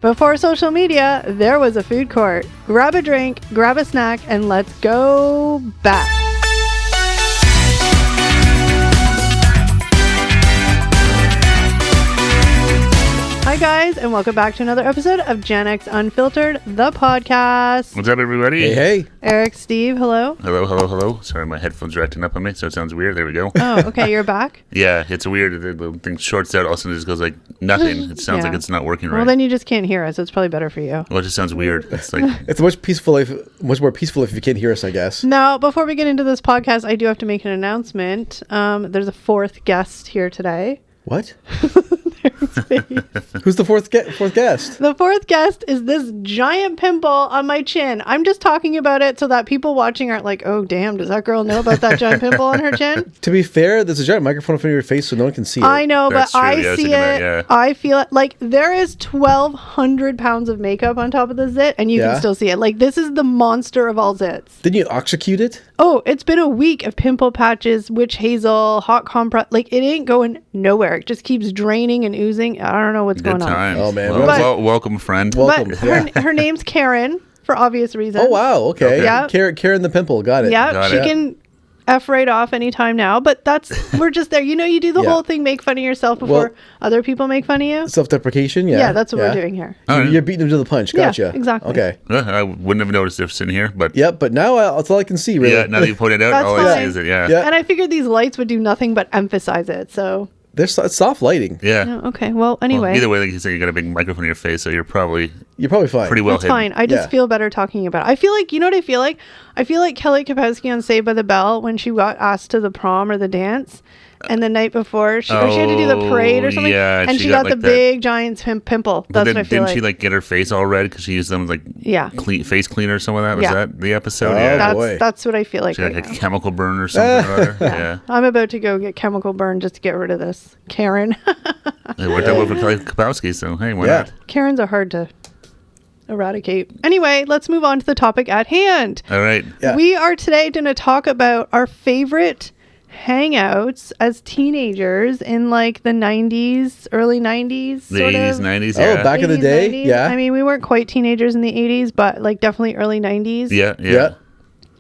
Before social media, there was a food court. Grab a drink, grab a snack, and let's go back. Hi guys, and welcome back to another episode of Gen X Unfiltered, the podcast. What's up, everybody? Hey. Eric, Steve, hello. Hello. Sorry, my headphones are acting up on me, so it sounds weird. There we go. Oh, okay, you're back? Yeah, it's weird. The thing shorts out, all of a sudden it just goes like nothing. It sounds like it's not working right. Well, then you just can't hear us, so it's probably better for you. Well, it just sounds weird. It's like It's much more peaceful if you can't hear us, I guess. Now, before we get into this podcast, I do have to make an announcement. There's a fourth guest here today. What? Who's the fourth guest? The fourth guest is this giant pimple on my chin. I'm just talking about it so that people watching aren't like, oh, damn, does that girl know about that giant pimple on her chin? To be fair, there's a giant microphone in front of your face so no one can see it. I know, That's but true. I Yeah, I was see it. thinking that, yeah. I feel it. Like, there is 1,200 pounds of makeup on top of the zit, and you can still see it. Like, this is the monster of all zits. Didn't you execute it? Oh, it's been a week of pimple patches, witch hazel, hot compress. Like, it ain't going nowhere. It just keeps draining and oozing. I don't know what's good going on. times. Oh, man. Welcome, friend. Welcome. But her name's Karen, for obvious reasons. Oh, wow. Okay. Yeah. Karen the pimple. Got it. Yeah, Got she it. can F right off anytime now, but we're just there. You know, you do the whole thing, make fun of yourself before other people make fun of you. Self-deprecation, yeah. Yeah, that's what we're doing here. So All right. you're beating them to the punch. Gotcha. Yeah, exactly. Okay. I wouldn't have noticed if sitting here, but Yep, but now that's all I can see, really. yeah, now that you pointed out, That's all I see fine. is it. Yeah. Yeah. And I figured these lights would do nothing but emphasize it, so... There's soft lighting. Yeah. Oh, okay, well, anyway. Well, either way, like you said, you got a big microphone in your face, so you're probably fine. pretty well It's hidden. fine. I just feel better talking about it. I feel like, you know what I feel like? I feel like Kelly Kapowski on Saved by the Bell when she got asked to the prom or the dance. And the night before, she had to do the parade or something. Yeah, and she got the like big giant pimple. But That's then, what I feel didn't she like. get her face all red because she used them like face cleaner or something like that? Was Yeah. that the episode? Oh, yeah. boy. That's what I feel like She had right like a now. chemical burn or something. or other. Yeah. I'm about to go get chemical burn just to get rid of this. Karen. It worked out well for Kelly Kapowski, so hey, why not? Karens are hard to eradicate. Anyway, let's move on to the topic at hand. All right. Yeah. We are today going to talk about our favorite hangouts as teenagers in like the 90s, early 90s. The sort 80s, of. 90s, Oh, yeah. back in the 80s, day? 90s. Yeah. I mean, we weren't quite teenagers in the 80s, but like definitely early 90s. Yeah.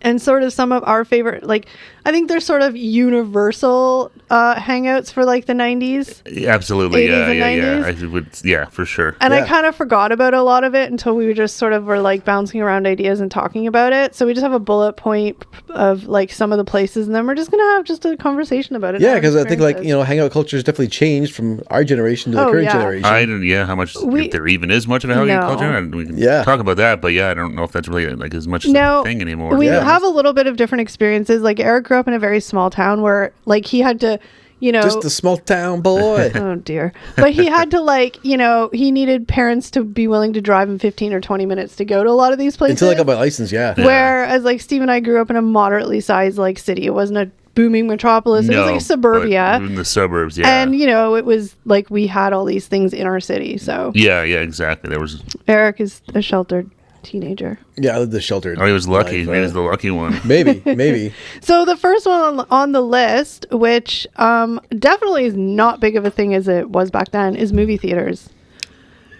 And sort of some of our favorite, like, I think there's sort of universal hangouts for like the 90s. Yeah, absolutely. 80s and Yeah. 90s. I would, yeah, for sure. And I Yeah. kind of forgot about a lot of it until we just sort of were like bouncing around ideas and talking about it. So we just have a bullet point of like some of the places, and then we're just going to have just a conversation about it. Yeah, because I think hangout culture has definitely changed from our generation to the current generation. I don't, how much, if there even is much of a hangout culture, and we can talk about that, but I don't know if that's really like as much of a thing anymore. We have a little bit of different experiences. Like Eric grew up in a very small town where like he had to, just a small town boy. Oh dear. But he had to he needed parents to be willing to drive him 15 or 20 minutes to go to a lot of these places. Until I got my license, yeah. Whereas like Steve and I grew up in a moderately sized like city. It wasn't a booming metropolis. It was like suburbia. In the suburbs, yeah. And it was like we had all these things in our city. So yeah, exactly. There was Eric is a sheltered teenager. Yeah, I lived the sheltered. Oh, he was lucky. He was the lucky one. Maybe. So the first one on the list, which definitely is not big of a thing as it was back then, is movie theaters.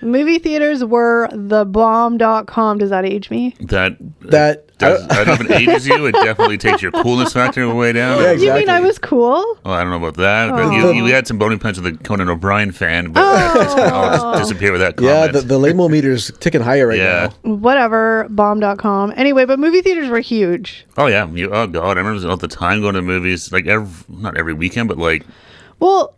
Movie theaters were the bomb.com. Does that age me? That I don't know if it ages you. It definitely takes your coolness factor way down. Yeah, exactly. You mean I was cool? Well, I don't know about that. But you had some bony punch with the Conan O'Brien fan, but that just disappeared with that comment. Yeah, the lamo meter's ticking higher right now. Whatever, bomb.com. Anyway, but movie theaters were huge. Oh, yeah. Oh, God. I remember all the time going to movies, like not every weekend, but like, well,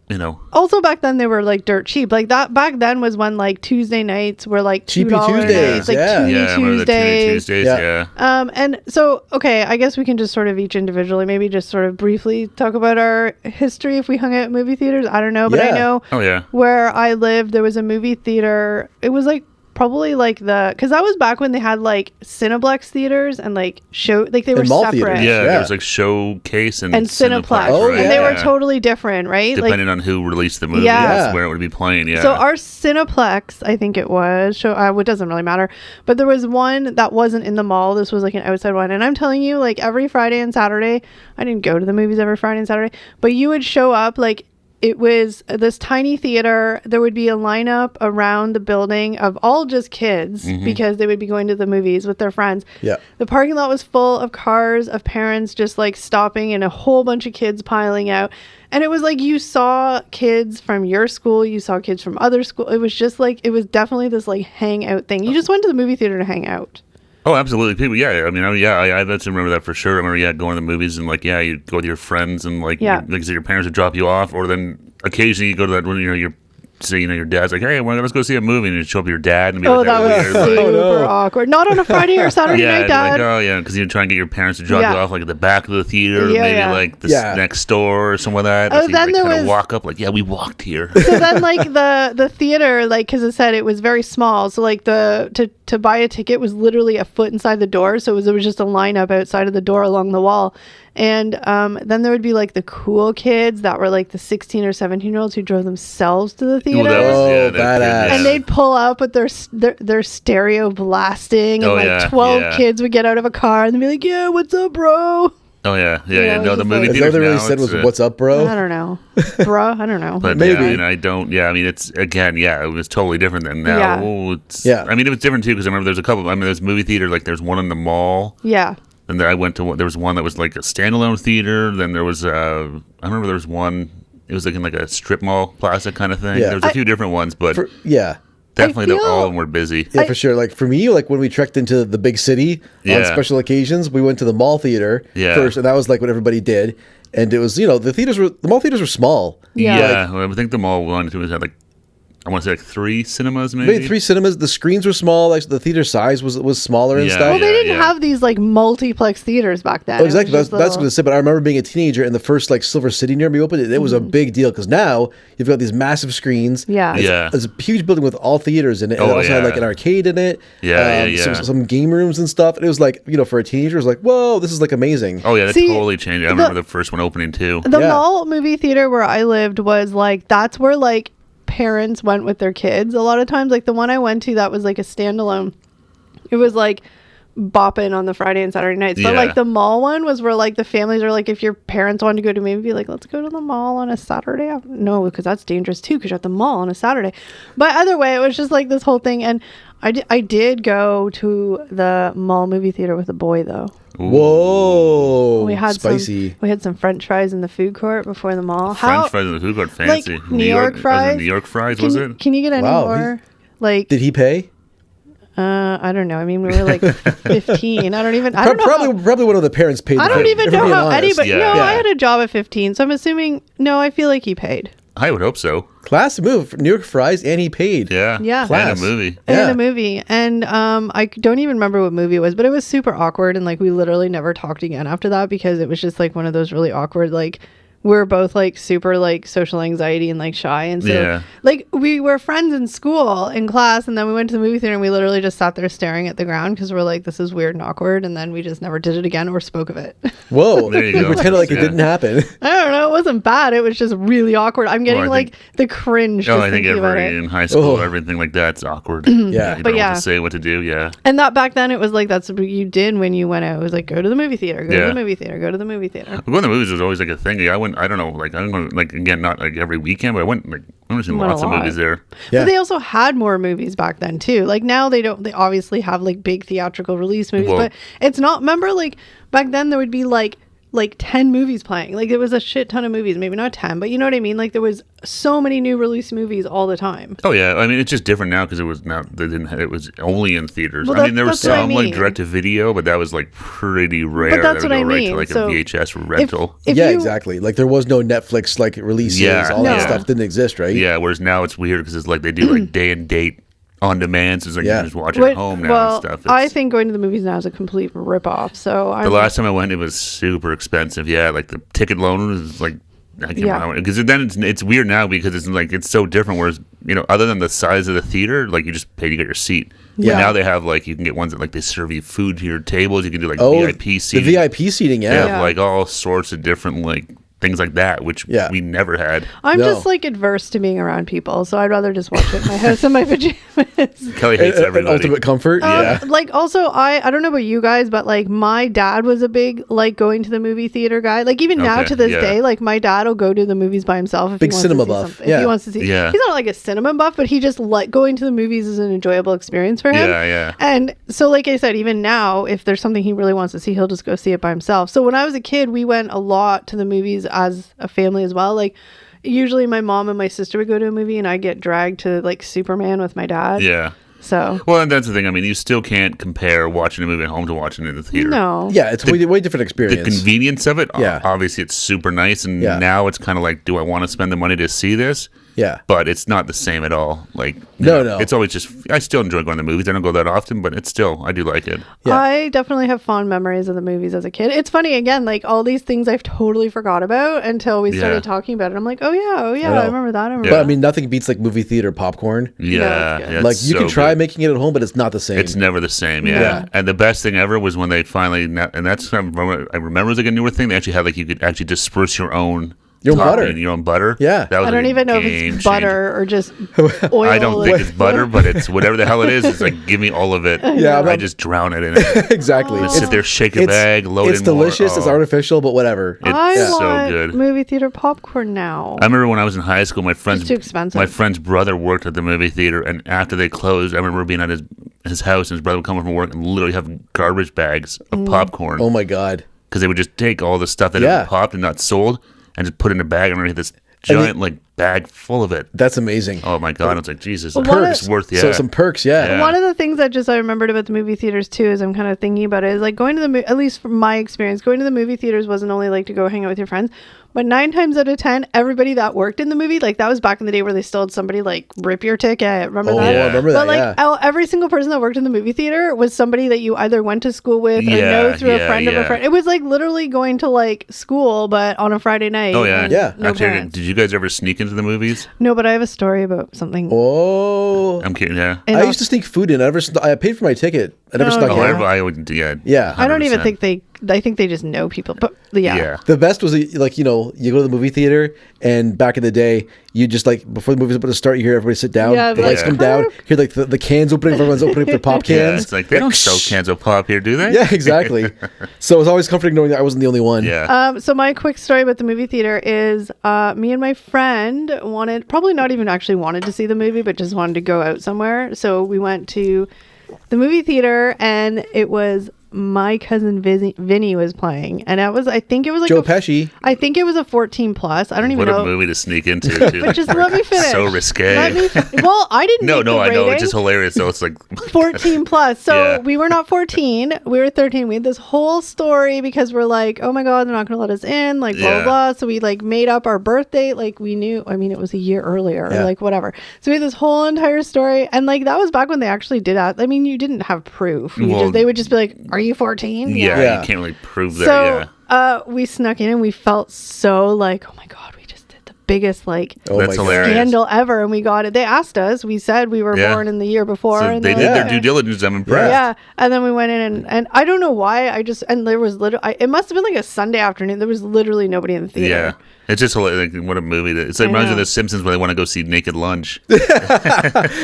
also back then they were like dirt cheap. Like that back then was when like Tuesday nights were like $2 Cheapy Tuesdays, nights, like Toonie I remember the Toonie Tuesdays, yeah. And so, okay, I guess we can just sort of each individually, maybe just sort of briefly talk about our history if we hung out at movie theaters. I don't know, but I know where I lived, there was a movie theater. It was like probably like because that was back when they had like Cineplex theaters and like they were separate. Theaters. Yeah, there was like Showcase and Cineplex. Oh, right? And they were totally different, right? Depending on who released the movie, that's where it would be playing. Yeah. So our Cineplex, I think it was, it doesn't really matter, but there was one that wasn't in the mall. This was like an outside one, and I'm telling you, like every Friday and Saturday, I didn't go to the movies every Friday and Saturday, but you would show up like it was this tiny theater. There would be a lineup around the building of all just kids because they would be going to the movies with their friends. Yeah. The parking lot was full of cars, of parents just like stopping, and a whole bunch of kids piling out. And it was like you saw kids from your school, you saw kids from other school. It was just like, it was definitely this like hangout thing. You just went to the movie theater to hang out. Oh, absolutely. People, yeah. I mean, I that's remember that for sure. I remember, going to the movies and like, you'd go with your friends and like, like I said, your parents would drop you off, or then occasionally you go to that when your dad's like, hey, let's go see a movie, and you show up with your dad and be like, that was super awkward. Not on a Friday or Saturday night, Dad. Like, because you try and get your parents to drop you off like at the back of the theater, maybe like the next door or something like that. Oh, then you there was walk up like, we walked here. So then like the theater, like, because it said it was very small, so like to buy a ticket was literally a foot inside the door, so there was just a lineup outside of the door along the wall. And then there would be like the cool kids that were like the 16 or 17-year-olds who drove themselves to the theater. Badass. And they'd pull up with their stereo blasting, and 12 kids would get out of a car and they'd be like, yeah, what's up, bro? Oh, yeah. No, the movie theater. All they really said was, what's up, bro? I don't know. Bro, I don't know. But maybe. I don't, I mean, it's, again, it was totally different than now. I mean, it was different too, because I remember there's a couple, there's movie theater, like there's one in the mall. Yeah. And then I went to there was one that was like a standalone theater. Then there was I remember there was one. It was like in like a strip mall plaza kind of thing. Yeah. There was a few different ones, but definitely all of them were busy. Yeah, for sure. Like for me, like when we trekked into the big city on special occasions, we went to the mall theater first, and that was like what everybody did. And it was the mall theaters were small. Yeah, I think the mall one had like, I want to say like 3 cinemas, maybe 3 cinemas. The screens were small. Like the theater size was smaller and stuff. Well, they didn't have these like multiplex theaters back then. Oh, exactly. That's what I was going to say. But I remember being a teenager and the first like Silver City near me opened. It was a big deal because now you've got these massive screens. Yeah. It's a huge building with all theaters in it. And it also had like an arcade in it. Some game rooms and stuff. And it was like, for a teenager, it was like, whoa, this is like amazing. Oh yeah, that totally changed. I remember the first one opening too. The mall movie theater where I lived was like, that's where like parents went with their kids a lot of times. Like the one I went to that was like a standalone, it was like bopping on the Friday and Saturday nights, but like the mall one was where like the families are like, if your parents wanted to go to maybe be like, let's go to the mall on a Saturday. No, because that's dangerous too, because you're at the mall on a Saturday. But either way, it was just like this whole thing. And I did go to the mall movie theater with a boy though. Whoa! We had spicy. We had some French fries in the food court before the mall. French fries in the food court, fancy. Like New York fries. New York fries, was it? Can you get any more? Like, did he pay? I don't know. I mean, we were like 15. I don't know. Probably one of the parents paid. I don't even know how anybody. No, I had a job at 15, so I'm assuming. No, I feel like he paid. I would hope so. Class move. New York fries, and he paid. Yeah. Class. And a movie. And a movie. And I don't even remember what movie it was, but it was super awkward. And like, we literally never talked again after that because it was just like one of those really awkward, like, we're both like super like social anxiety and like shy, and so like we were friends in school in class, and then we went to the movie theater and we literally just sat there staring at the ground because we're like, this is weird and awkward, and then we just never did it again or spoke of it. Whoa. There you go. Pretend like it didn't happen. I don't know, it wasn't bad, it was just really awkward. I'm getting like the cringe. I think every in high school everything like that's awkward. You don't know what to say, what to do. And that back then it was like that's what you did when you went out. It was like, go to the movie theater, go to the movie theater, go to the movie theater. Going to the movies was always like a thing. I don't know, like I'm going like, again, not like every weekend, but I went to lots of movies there. But they also had more movies back then too. Like now they obviously have like big theatrical release movies, but it's not, remember like back then there would be like 10 movies playing. Like, it was a shit ton of movies. Maybe not 10, but you know what I mean? Like, there was so many new release movies all the time. Oh, yeah. I mean, it's just different now because it was only in theaters. Well, I mean, there was some, like, direct-to-video, but that was, like, pretty rare. But that's what I mean. Right to, like, a VHS rental. If exactly. Like, there was no Netflix, like, releases. All that stuff didn't exist, right? Yeah, whereas now it's weird because it's like they do, like, day and date on demand, so it's like you can just watch it at home now and stuff. I think going to the movies now is a complete rip-off. So the last time I went, it was super expensive. Yeah, like the ticket loan was like, I can't remember, because then it's weird now because it's like it's so different. Whereas other than the size of the theater, like you just pay to get your seat. Yeah. Now they have like you can get ones that like they serve you food to your tables. You can do like VIP seating. The VIP seating, They have like all sorts of different like things like that, which we never had. I'm just like adverse to being around people, so I'd rather just watch it in my house in my pajamas. Kelly hates everybody. Ultimate comfort. Like also, I don't know about you guys, but like my dad was a big like going to the movie theater guy. Like even now to this day, like my dad will go to the movies by himself if big he wants cinema to see buff. something. If he wants to see, he's not like a cinema buff, but he just like going to the movies is an enjoyable experience for him. Yeah. And so, like I said, even now, if there's something he really wants to see, he'll just go see it by himself. So when I was a kid, we went a lot to the movies as a family as well. Like usually my mom and my sister would go to a movie and I'd get dragged to like Superman with my dad. Yeah. So well, and that's the thing. I mean, you still can't compare watching a movie at home to watching it in the theater. No. Yeah, it's a way different experience. The convenience of it, obviously, it's super nice. And now it's kind of like, do I want to spend the money to see this? Yeah. But it's not the same at all. Like, no. It's always just, I still enjoy going to movies. I don't go that often, but it's still, I do like it. Yeah. I definitely have fond memories of the movies as a kid. It's funny, again, like all these things I've totally forgot about until we started talking about it. I'm like, oh yeah, I remember that. But I mean, nothing beats like movie theater popcorn. Yeah. Like you can try making it at home, but it's not the same. It's never the same, yeah. And the best thing ever was when they finally, and that's, I remember it was like a newer thing. They actually had like, you could actually disperse your own butter. Your own butter. Yeah. That was I don't even know if it's butter or just oil. I don't think it's butter, but it's whatever the hell it is. It's like, give me all of it. Yeah. I just drown it in it. Exactly. Sit there, shake a bag, load It's delicious. It's artificial, but whatever. It's so good. Movie theater popcorn now. I remember when I was in high school, it's too expensive. My friend's brother worked at the movie theater, and after they closed, I remember being at his house, and his brother would come home from work and literally have garbage bags of popcorn. Oh my God. Because they would just take all the stuff that had been popped and not sold and just put it in a bag. And I had this giant bag full of it. That's amazing. Oh my God. I was like, Jesus. Perks. So some perks, One of the things that just I remembered about the movie theaters too, as I'm kind of thinking about it, is like going to at least from my experience, going to the movie theaters wasn't only like to go hang out with your friends, but 9 times out of 10, everybody that worked in the movie, like that was back in the day where they still had somebody like rip your ticket. Remember that? I remember that. But like every single person that worked in the movie theater was somebody that you either went to school with or know through a friend of a friend. It was like literally going to like school, but on a Friday night. Oh yeah. No Actually, did you guys ever sneak into the movies? No, but I have a story about something. Oh. I'm kidding, yeah. I used to sneak food in. I paid for my ticket. I never snuck in. I would, yeah. I don't even think I think they just know people, but yeah. The best was like, you go to the movie theater, and back in the day, you just like before the movie's about to start, you hear everybody sit down, the lights come down, hear like the cans opening, everyone's opening up their pop cans. Yeah, it's like they don't sell cans of pop here, do they? Yeah, exactly. So it was always comforting knowing that I wasn't the only one. Yeah. So my quick story about the movie theater is me and my friend probably not even actually wanted to see the movie, but just wanted to go out somewhere. So we went to the movie theater, and it was my cousin Vinny was playing, and I think it was like Joe Pesci. I think it was a 14 plus. I don't even know. What a movie to sneak into, too. But just let me finish. So risque. Well, I didn't. No, I know. It's just hilarious. So it's like 14 plus. So we were not 14. We were 13. We had this whole story because we're like, oh my God, they're not going to let us in. Like blah blah blah. So we like made up our birthday. Like we knew. I mean, it was a year earlier. Or like whatever. So we had this whole entire story, and like that was back when they actually did that. I mean, you didn't have proof. They would just be like, "Are you 14?" Yeah, you can't really prove that. So we snuck in, and we felt so like, oh my God, we just did the biggest like scandal ever, and we got it. They asked us. We said we were born in the year before, so and they did their due diligence. I'm impressed. Yeah, and then we went in, and I don't know why. And there was literally, it must have been like a Sunday afternoon. There was literally nobody in the theater. Yeah. It's just like, what a movie. It's like reminds me of The Simpsons when they want to go see Naked Lunch. I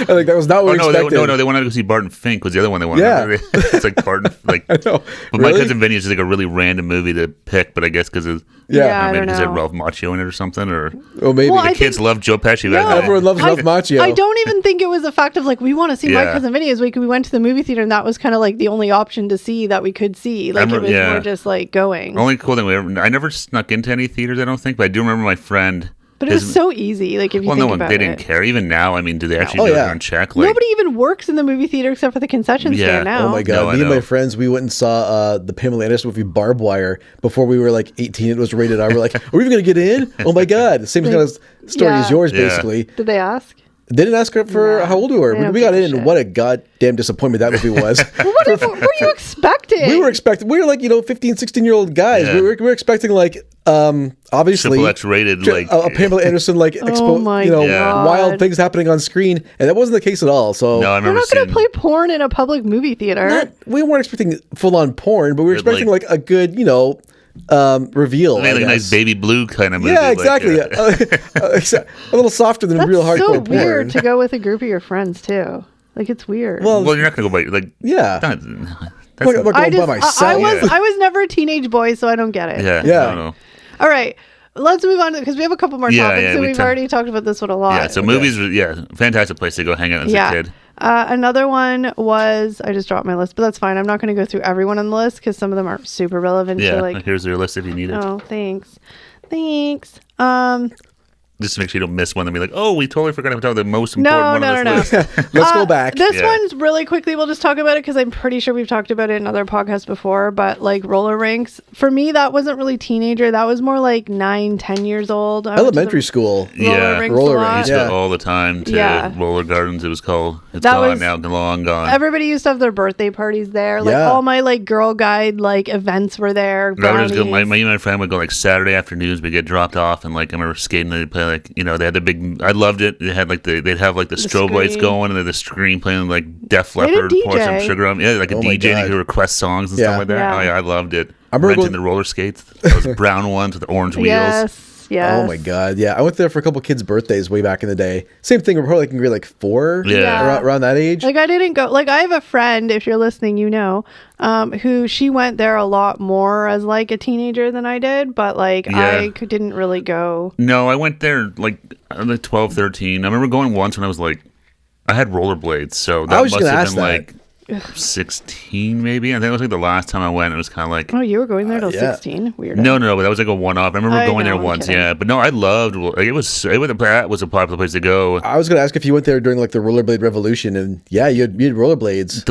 think that was not what we expected. No, they wanted to go see Barton Fink was the other one they wanted. Yeah. It's like Barton, like, I know. But My Cousin Vinny is just like a really random movie to pick, but I guess because of maybe because it had Ralph Macchio in it or something, or maybe the kids love Joe Pesci. No, everyone loves Ralph Macchio. I don't even think it was a fact of like we want to see My Cousin Vinny. Is we went to the movie theater, and that was kind of like the only option to see that we could see. Like it was more just like going. Only cool thing I never snuck into any theaters. I don't think, but I do remember my friend. But it was so easy. Like if you think about it. They didn't care. Even now, I mean, do they actually go and check? Like, nobody even works in the movie theater except for the concession stand now. Oh my God! Me and my friends, we went and saw the Pamela Anderson movie Barbed Wire before we were like 18. It was rated R. We're like, are we even gonna get in? Oh my God! The same kind of story as yours, basically. Did they ask? They didn't ask her for how old we were. We got in, and what a goddamn disappointment that movie was. What were you expecting? We were like, 15, 16-year-old guys. Yeah. We were expecting like, obviously, Triple X rated, like a Pamela Anderson, like, wild things happening on screen, and that wasn't the case at all. So no, I remember we're not going to play porn in a public movie theater. We weren't expecting full-on porn, but we were expecting like a good, reveal. Like a nice baby blue kind of movie. Yeah, exactly. Like, a little softer than real hardcore porn. That's so weird to go with a group of your friends too. Like it's weird. Well, you're not gonna go by like yeah. I'm not going by myself. I was never a teenage boy, so I don't get it. Yeah. No. All right. Let's move on because we have a couple more topics, and we've already talked about this one a lot. Yeah, so movies, fantastic place to go hang out as a kid. Another one was, I just dropped my list, but that's fine. I'm not going to go through everyone on the list because some of them aren't super relevant. Yeah, so like, here's your list if you need it. Oh, thanks. Just to make sure you don't miss one and be like, oh, we totally forgot to talk about the most important one on this list. Let's go back. This one's really quickly, we'll just talk about it because I'm pretty sure we've talked about it in other podcasts before, but like roller rinks, for me, that wasn't really teenager. That was more like 9-10 years old. Elementary school. Roller rinks Yeah. all the time to Roller Gardens, it was called. It's gone now, long gone. Everybody used to have their birthday parties there. Like all my like Girl Guide like events were there. My friend would go like Saturday afternoons, we'd get dropped off, and like I remember skating, they'd play like, you know, they had the big, I loved it. They had like they'd have like the strobe lights going, and then the screen playing like Def Leppard, Pour Some Sugar on. Yeah, like a DJ and you could request songs and stuff like that. Yeah. Oh yeah, I loved it. I remember renting the roller skates, those brown ones with the orange wheels. Yes. Oh my god, yeah. I went there for a couple kids' birthdays way back in the day. Same thing, we're probably like in grade like 4, around that age. Like I didn't go, like I have a friend, if you're listening, you know, who she went there a lot more as like a teenager than I did, but like I didn't really go. No, I went there like 12, 13. I remember going once when I was like, I had rollerblades, so that must have been like 16 maybe. I think it was like the last time I went. It was kind of like, oh, you were going there till 16? Weird. No, but that was like a one-off. I remember going there once. But no, I loved like, that was a popular place to go. I was gonna ask if you went there during like the rollerblade revolution, and you had rollerblades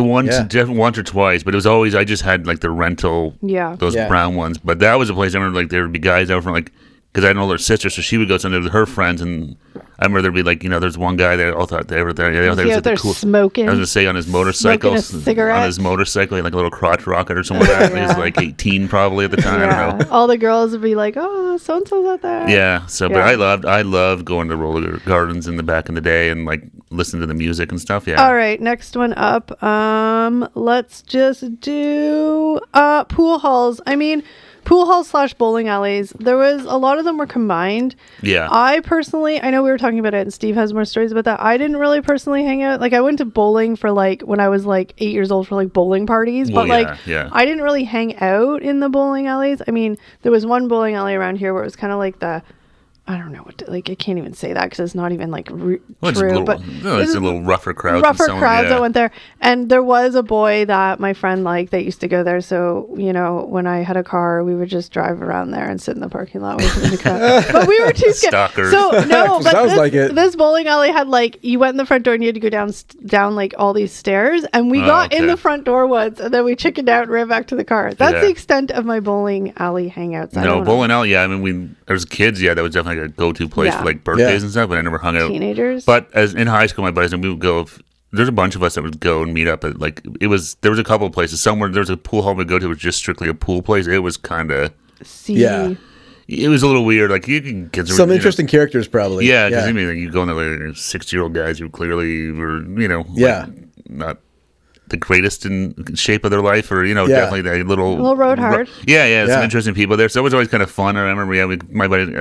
once or twice, but it was always, I just had like the rental those brown ones. But that was a place I remember like there would be guys out from like, because I had an older sister, so she would go sometimes with her friends, and I remember there'd be like, you know, there's one guy that all thought they were there. Yeah, they were like smoking. I was gonna say on his motorcycle, he had like a little crotch rocket or something like that. He was like 18 probably at the time. I don't know. All the girls would be like, oh, so and so's out there. Yeah. So, but I loved going to roller gardens in the back in the day and like listening to the music and stuff. Yeah. All right, next one up. Let's just do pool halls. I mean, pool halls / bowling alleys. There was a lot of them were combined. Yeah. I personally, I know we were talking about it and Steve has more stories about that. I didn't really personally hang out. Like I went to bowling for like when I was like 8 years old for like bowling parties, but I didn't really hang out in the bowling alleys. I mean, there was one bowling alley around here where it was kind of like I don't know what like I can't even say that because it's not even like true. It's a little rougher crowds. That went there, and there was a boy that my friend liked that used to go there. So you know, when I had a car, we would just drive around there and sit in the parking lot waiting in the car. But we were too scared. Stalkers. So no, but sounds like it. This bowling alley had like you went in the front door and you had to go down like all these stairs, and we got in the front door once, and then we chickened out and ran back to the car. That's the extent of my bowling alley hangouts. Bowling alley. Yeah, I mean, there's kids. Yeah, that was definitely a go-to place for like birthdays and stuff, but I never hung out. Teenagers. But as in high school, my buddies and we would go. There's a bunch of us that would go and meet up at like there was a couple of places. Somewhere there was a pool hall we'd go to. It was just strictly a pool place. It was kind of it was a little weird. Like you can get some interesting characters probably. Yeah, because I mean, like, you go in there like 60-year-old guys who clearly were like, not the greatest in shape of their life, or definitely that little road hard. Some interesting people there. So it was always kind of fun. I remember, my buddy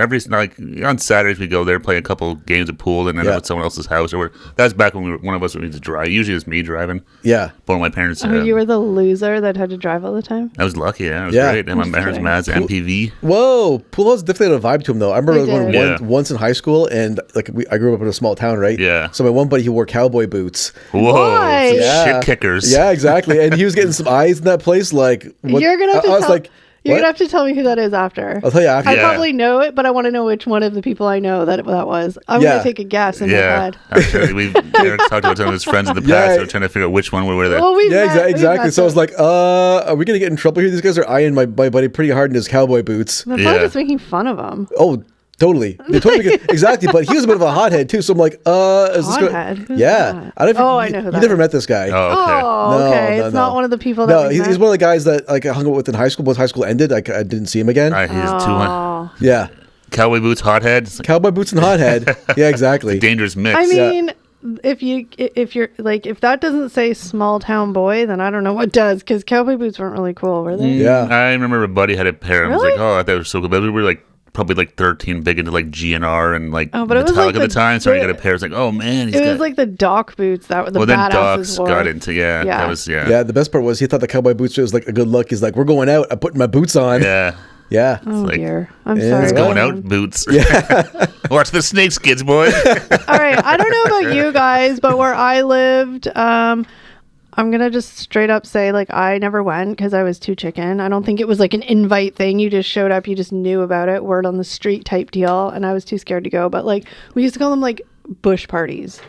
on Saturdays we go there, play a couple games of pool, and then at someone else's house. Or that's back when one of us would need to drive. Usually it was me driving. Yeah, one of my parents. You were the loser that had to drive all the time. I was lucky. Yeah, it was great. And my parents' Mazda MPV. Whoa, pool halls definitely had a vibe to them though. I remember going once in high school, and like I grew up in a small town, right? Yeah. So my one buddy, he wore cowboy boots. Whoa, shit kickers. Yeah, exactly. And he was getting some eyes in that place. Like, what? You're gonna have to you're gonna have to tell me who that is after. I'll tell you after. I probably know it, but I want to know which one of the people I know that was. I'm gonna take a guess in my head. Actually, Eric's talked about some of his friends in the past. We're trying to figure out which one we were there. Well, exactly. So I was like, are we gonna get in trouble here? These guys are eyeing my buddy pretty hard in his cowboy boots. They're probably just making fun of him. Oh. Totally. Exactly. But he was a bit of a hothead too. So I'm like, is this guy? Yeah. I know who that is. You never met this guy. Oh, okay. It's not one of the people that. No, he's one of the guys that like I hung out with in high school. Once high school ended, I didn't see him again. He's 200. Yeah. Cowboy boots, hothead. Cowboy boots and hothead. Yeah, exactly. Dangerous mix. I mean. if you're like, if that doesn't say small town boy, then I don't know what does, because cowboy boots weren't really cool, were they? Yeah. I remember a buddy had a pair. And Really? I was like, oh, I thought it was so cool. But we were like probably like 13, big into like GNR and like but it was Metallica like at the time. So I got a pair. It's like, oh man, it was like the Doc boots that were the then badasses Doc's wore. got into that was Yeah, the best part was he thought the cowboy boots was like a good look. He's like, we're going out. I'm putting my boots on. Yeah. Yeah. Oh like, dear, I'm sorry. It's going out boots. Yeah. Watch the snakes, kids, boys. All right, I don't know about you guys, but where I lived, I'm gonna just straight up say, like, I never went because I was too chicken. I don't think it was like an invite thing. You just showed up, you just knew about it, word on the street type deal, and I was too scared to go. But like, we used to call them like bush parties.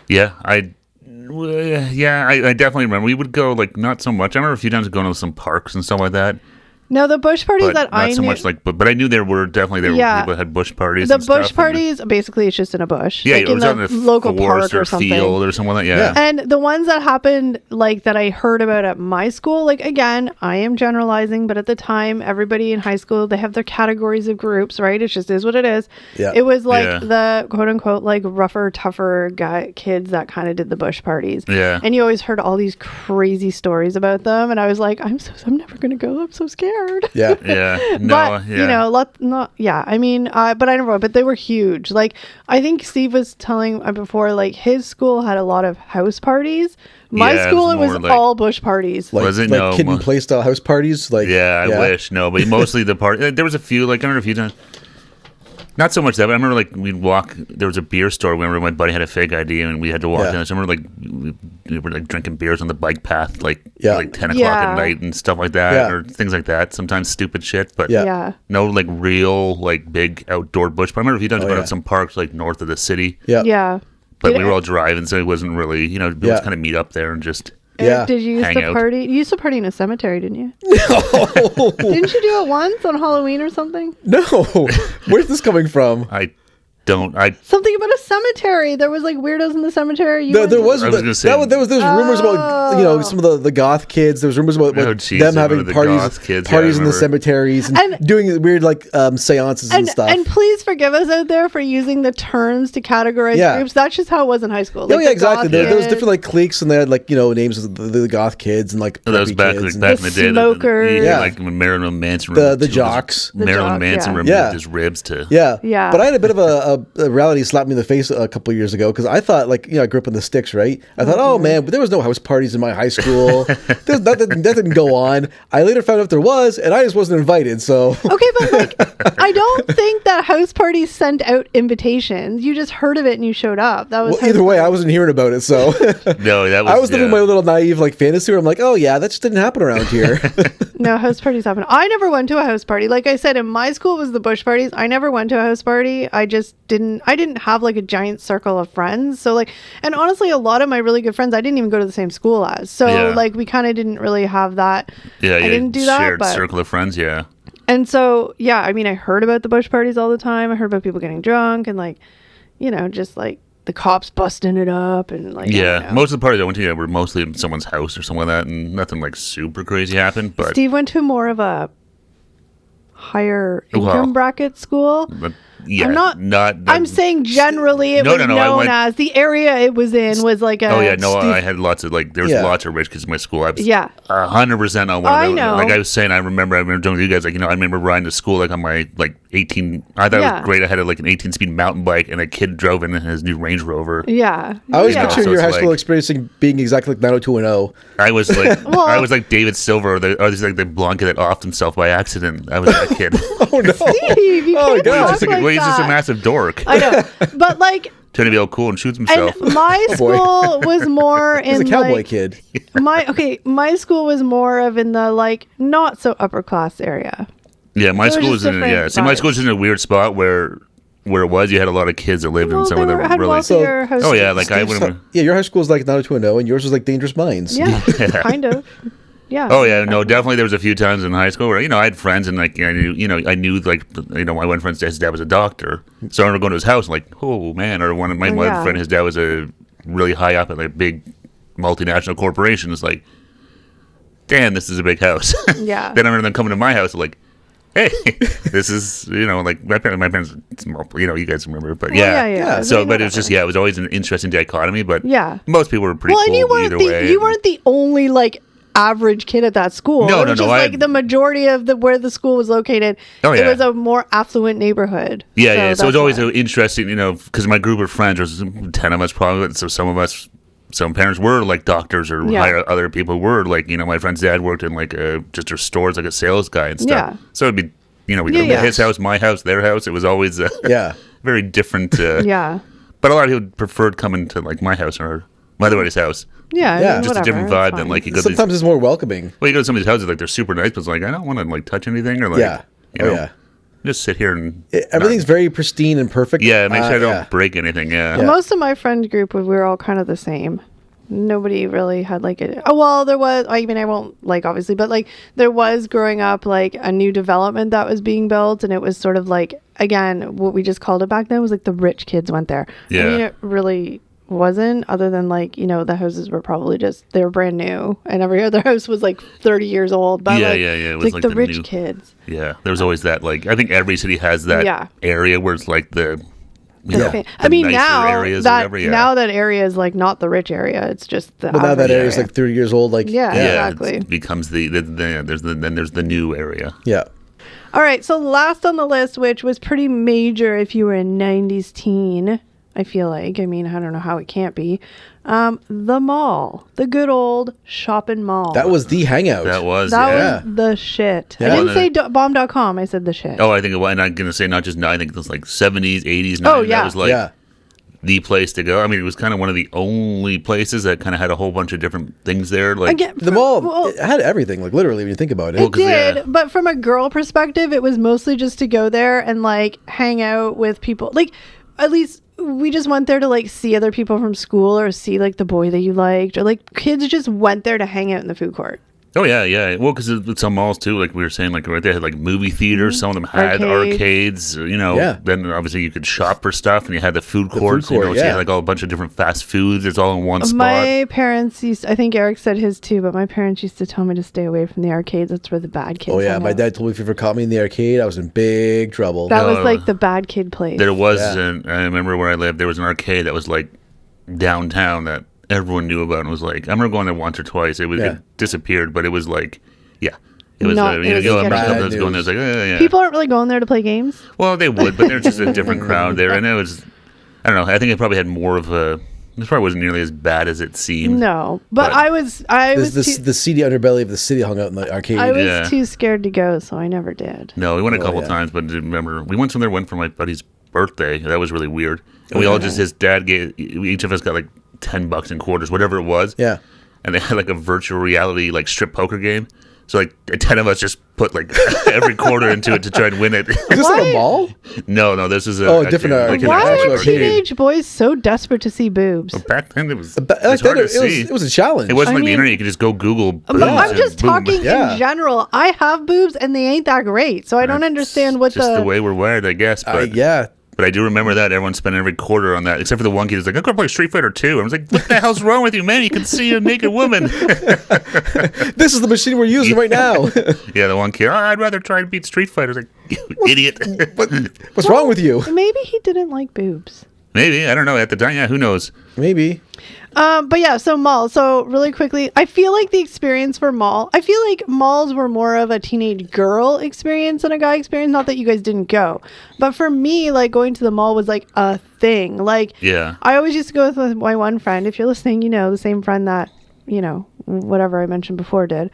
Yeah, I definitely remember. We would go, like, not so much. I remember a few times going to some parks and stuff like that. No, the bush parties that I knew. Not so much like, but I knew there were people that had bush parties. The bush parties, basically, it's just in a bush. Yeah, like it was in on the local park or something. Field or something like that. Yeah. And the ones that happened, like, that I heard about at my school, like, again, I am generalizing, but at the time, everybody in high school, they have their categories of groups, right? It just is what it is. Yeah. It was like the quote unquote, like, rougher, tougher kids that kind of did the bush parties. Yeah. And you always heard all these crazy stories about them, and I was like, I'm never gonna go. I'm so scared. Yeah. I mean, but I never went, but they were huge. Like, I think Steve was telling before, like, his school had a lot of house parties. My school, it was like, all bush parties. Like, was it? Like no, kid and play style house parties? Like, I wish. No, but mostly the party. There was a few, like, I remember a few times. Not so much that, but I remember, like, we'd walk. There was a beer store. Whenever my buddy had a fake ID, and we had to walk down. So I remember, like, we were like drinking beers on the bike path, like 10 o'clock at night and stuff like that, or things like that. Sometimes stupid shit, but no, like, real, like, big outdoor bush. But I remember a few times going to some parks, like, north of the city. Yeah. But we were all driving, so it wasn't really, we just kind of meet up there and just. Yeah. Did you used to party? You used to party in a cemetery, didn't you? No. Didn't you do it once on Halloween or something? No. Where's this coming from? Something about a cemetery. There was like weirdos in the cemetery. There was rumors about some of the goth kids. There was rumors about them having parties in the cemeteries and doing weird like seances and stuff. And please forgive us out there for using the terms to categorize groups. That's just how it was in high school. Like, exactly. There was different like cliques, and they had like names of the goth kids and like that was back in the day. Smokers, like when Marilyn Manson, the jocks. Marilyn Manson removed his ribs to yeah. But I had a bit of a reality slapped me in the face a couple of years ago because I thought, like, I grew up in the sticks, right? I thought, oh man, but there was no house parties in my high school. There's nothing, that didn't go on. I later found out there was, and I just wasn't invited. So okay, but like, I don't think that house parties sent out invitations. You just heard of it and you showed up. That was either way. I wasn't hearing about it, so no, that was. I was living my little naive like fantasy where I'm like, oh yeah, that just didn't happen around here. No, house parties happen. I never went to a house party. Like I said, in my school it was the bush parties. I never went to a house party. I didn't have like a giant circle of friends. So like, and honestly, a lot of my really good friends, I didn't even go to the same school as. So like, we kind of didn't really have that. I didn't do that. Shared circle of friends, And so, I mean, I heard about the bush parties all the time. I heard about people getting drunk and like, just like the cops busting it up and like. Yeah, most of the parties I went to were mostly in someone's house or something like that, and nothing like super crazy happened. But Steve went to more of a higher income bracket school. But, I'm saying generally it was known as the area it was in was like a. Oh yeah, no, I had lots of like there was lots of rich kids in my school. I was 100% on one of them. Like I was saying, I remember doing you guys like I remember riding to school like on my like 18. I thought it was great. I had like an 18-speed mountain bike, and a kid drove in his new Range Rover. Yeah, I was picturing your high school experience being exactly like 90210. I was like I was like David Silver, or like the blonde kid that offed himself by accident. I was that kid. Oh no, Steve, you can't talk like he's just a massive dork. I know, but like trying to be all cool and shoots himself. And my school was more in he's a cowboy like, kid. My school was more of in the like not so upper class area. Yeah, my school was in my school was in a weird spot where it was you had a lot of kids that lived in some of the really like I went. Yeah, your high school was like 90210, and yours was like Dangerous Minds. Yeah, kind of. Yeah. Oh yeah, no, definitely. There was a few times in high school where I had friends and like I knew like my one friend's his dad was a doctor, so I remember going to his house and like, oh man, or one of my one friend, his dad was a really high up at like a big multinational corporation. It's like, damn, this is a big house. Yeah. Then I remember them coming to my house like, hey, this is, like my parents, you guys remember, but yeah. So, but it was just, it was always an interesting dichotomy, but most people were pretty cool either way. You weren't the only, like, average kid at that school. No, like the majority of where the school was located. It was a more affluent neighborhood. Yeah. So it was always interesting, because my group of friends, there was 10 of us probably, so some parents were like doctors or other people were like, my friend's dad worked in like just her stores, like a sales guy and stuff. Yeah. So it'd be, we go to his house, my house, their house. It was always very different. But a lot of people preferred coming to like my house or my other buddy's house. Yeah. Just a different vibe than like you go. Sometimes it's more welcoming. Well, you go to somebody's houses, like they're super nice, but it's like I don't want to like touch anything or like just sit here and everything's very pristine and perfect. Yeah, make sure I don't break anything. Yeah. Most of my friend group, we were all kind of the same. Nobody really had like it. Oh, well, there was. I mean, I won't like obviously, but like there was growing up like a new development that was being built, and it was sort of like again what we just called it back then was like the rich kids went there. Yeah. I mean, it really wasn't, other than like the houses were probably they were brand new and every other house was like 30 years old, but it was like the rich kids. There was always that, like I think every city has that area where it's like the I mean now that now that area is like not the rich area, it's just the now that area is like 30 years old, like exactly, it becomes there's the new area. All right, so last on the list, which was pretty major if you were a 90s teen, I feel like. I mean, I don't know how it can't be. The mall. The good old shopping mall. That was the hangout. That was the shit. I didn't say bomb.com. I said the shit. Oh, I think it was. And I'm going to say not just now. I think it was like 70s, 80s, 90s. Oh, yeah. That was like the place to go. I mean, it was kind of one of the only places that kind of had a whole bunch of different things there. Like the mall it had everything, like literally when you think about it. It did, but from a girl perspective, it was mostly just to go there and like hang out with people. Like, at least we just went there to like see other people from school or see like the boy that you liked, or like kids just went there to hang out in the food court. Oh yeah. Well, because it's some malls too, like we were saying, like right there had like movie theaters. Some of them had arcades. Then obviously you could shop for stuff, and you had the food courts. So you had like a bunch of different fast foods. It's all in one spot. My parents I think Eric said his too, but my parents used to tell me to stay away from the arcades. That's where the bad kids. Oh yeah, my dad told me if you ever caught me in the arcade, I was in big trouble. That was like the bad kid place. There was, I remember where I lived. There was an arcade that was like downtown that everyone knew about, and was like, I remember going there once or twice. It disappeared, but it was like, it was. I remember going there. It was like, people aren't really going there to play games. Well, they would, but there's just a different crowd there, and it was. I don't know. I think it probably had more of a. This probably wasn't nearly as bad as it seemed. No, but I was. The seedy underbelly of the city hung out in the arcade. I was too scared to go, so I never did. No, we went a couple times, but I remember we went somewhere. Went for my buddy's birthday. That was really weird, and we all just his dad gave each of us got like $10 in quarters, whatever it was. Yeah. And they had like a virtual reality like strip poker game. So like 10 of us just put like every quarter into it to try and win it. Is this at a mall? No, this is a different. Why are teenage boys so desperate to see boobs? Well, back then it was it was a challenge. It wasn't like the internet. You could just go Google boobs. I'm just talking in general. I have boobs and they ain't that great. So I don't understand what just the way we're wired, I guess. But But I do remember that everyone spending every quarter on that, except for the one kid who's like, I'm going to play Street Fighter 2. I was like, what the hell's wrong with you, man? You can see a naked woman. This is the machine we're using right now. Yeah, the one kid, I'd rather try to beat Street Fighter. I was like, you idiot. What's wrong with you? Maybe he didn't like boobs. Maybe. I don't know. At the time, who knows? Maybe. But yeah, so malls. So really quickly, I feel like the experience for I feel like malls were more of a teenage girl experience than a guy experience. Not that you guys didn't go, but for me, like going to the mall was like a thing. Like, I always used to go with my one friend. If you're listening, the same friend that, whatever I mentioned before did.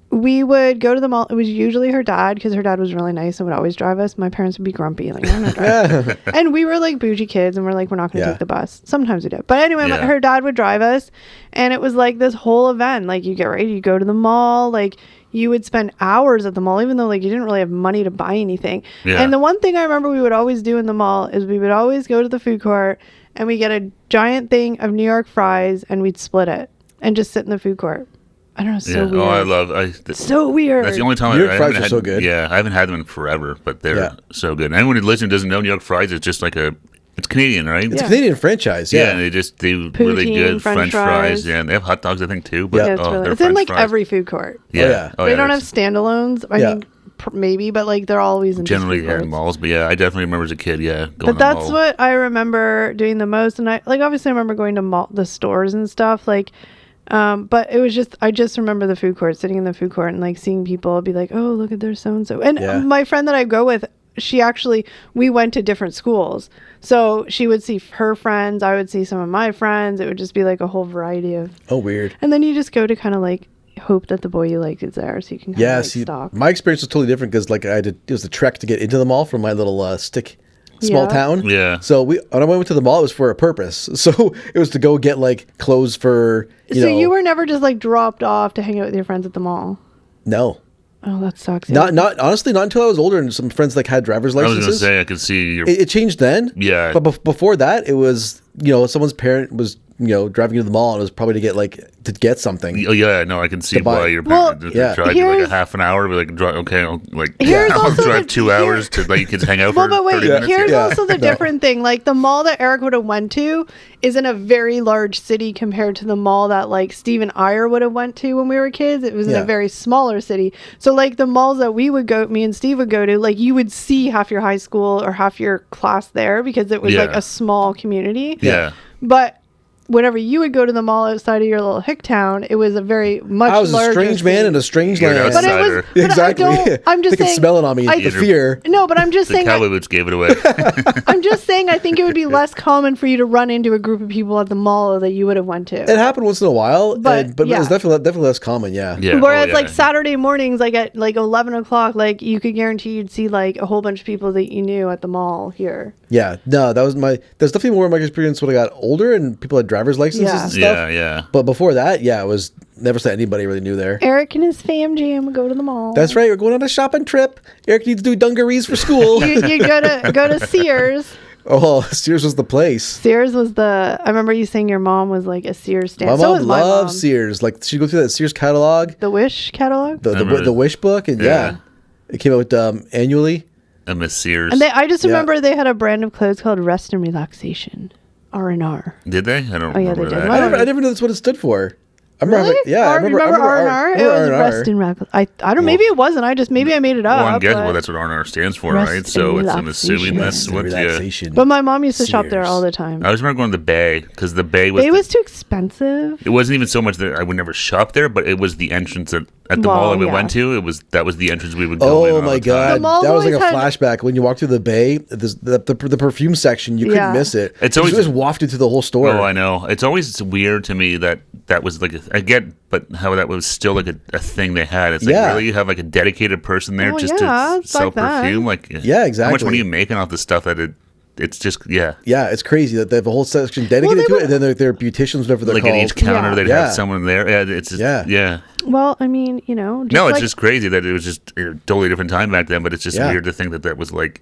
We would go to the mall. It was usually her dad, because her dad was really nice and would always drive us. My parents would be grumpy, like, I'm not driving. And we were like bougie kids, and we're like, we're not going to take the bus. Sometimes we did. But anyway, her dad would drive us, and it was like this whole event. Like, you get ready, you go to the mall, like, you would spend hours at the mall, even though like you didn't really have money to buy anything. Yeah. And the one thing I remember we would always do in the mall is we would always go to the food court, and we get a giant thing of New York fries, and we'd split it and just sit in the food court. I don't know, so weird. Oh, I love so weird. That's the only time New York fries are so good. Yeah, I haven't had them in forever, but they're so good. And anyone who listens doesn't know New York fries. It's just like it's Canadian, right? It's a Canadian franchise. Yeah, and they do really good French fries. Yeah, and they have hot dogs, I think, too. But it's in like every food court. Yeah, they don't have standalones. I mean, maybe, but like they're always in generally in malls. But yeah, I definitely remember as a kid. Yeah, going but that's what I remember doing the most. And I like obviously I remember going to the stores and stuff like. But it was just I just remember the food court, sitting in the food court and like seeing people be like, oh, look at their so and so. And my friend that I go with, we went to different schools, so she would see her friends, I would see some of my friends. It would just be like a whole variety of weird. And then you just go to kind of like hope that the boy you like is there, so you can stalk. My experience was totally different because like it was a trek to get into the mall from my little small town. Yeah. So when I went to the mall, it was for a purpose. So it was to go get like clothes for. You were never just like dropped off to hang out with your friends at the mall. No. Oh, that sucks. Not honestly, not until I was older and some friends like had driver's licenses. I was gonna say I could see it changed then. Yeah. But before that, it was someone's parent was driving you to the mall and it was probably to get something. Oh yeah, no, I can see why your parents drive you like a half an hour, but like I'll drive 2 hours to let you kids hang out for 30 minutes. Here's also the different thing. Like the mall that Eric would have went to is in a very large city compared to the mall that like Steve and I would have went to when we were kids. It was in a very smaller city. So like the malls that me and Steve would go to, like you would see half your high school or half your class there because it was like a small community. Yeah. But whenever you would go to the mall outside of your little hick town, it was a very much larger. I was a strange man in a strange land. But it was exactly. I'm just saying. They could smell it on me. The fear. No, but I'm just saying. The cowboy boots gave it away. I'm just saying. I think it would be less common for you to run into a group of people at the mall that you would have went to. It happened once in a while, but it was definitely less common. Yeah. Whereas like Saturday mornings, like at like 11 o'clock, like you could guarantee you'd see like a whole bunch of people that you knew at the mall here. Yeah. No, that's definitely more of my experience when I got older and people had driver's licenses and stuff. Yeah. But before that, it was never said anybody really knew there. Eric and his fam jam would go to the mall. That's right. We're going on a shopping trip. Eric needs to do dungarees for school. you go to Sears. Oh, Sears was the place. Sears was I remember you saying your mom was like a Sears stand. My mom loved Sears. Like she'd go through that Sears catalog. The Wish catalog? The Wish book. And it came out annually. And Miss Sears. And I just remember they had a brand of clothes called Rest and Relaxation. R&R. Did they? I don't remember that. I never knew that's what it stood for. I remember really? I remember R&R. It was Rest and Relaxation. I don't. Maybe it wasn't. Maybe I made it up. Well, I'm guessing that's what R&R stands for, right? So I'm assuming that's what. Relaxation. But my mom used to shop there all the time. I always remember going to the Bay because the Bay was too expensive. It wasn't even so much that I would never shop there, but it was the entrance at the mall we went to. That was the entrance we would go in. Oh my god, that was like a flashback. When you walk through the Bay, the perfume section, you couldn't miss it. It's always just wafted to the whole store. Oh, I know. It's always weird to me that was like I get, but how that was still like a thing they had. It's like really you have like a dedicated person there just to sell perfume. Like exactly. How much money are you making off the stuff that it's just it's crazy that they have a whole section dedicated to it, and then they're beauticians, whatever they're called. Like at each counter, they'd have someone there. Yeah, it's just, Well, I mean, it's just crazy that it was just a totally different time back then. But it's just weird to think that was like,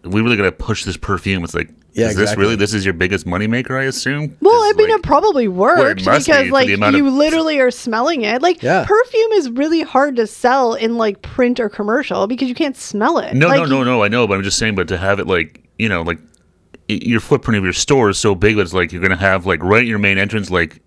we really got to push this perfume. It's like, this is your biggest moneymaker, I assume? Well, I mean, it probably worked because like you literally are smelling it. Like perfume is really hard to sell in like print or commercial because you can't smell it. No, I know, but I'm just saying, but to have it like, like your footprint of your store is so big that it's like you're gonna have like right in your main entrance like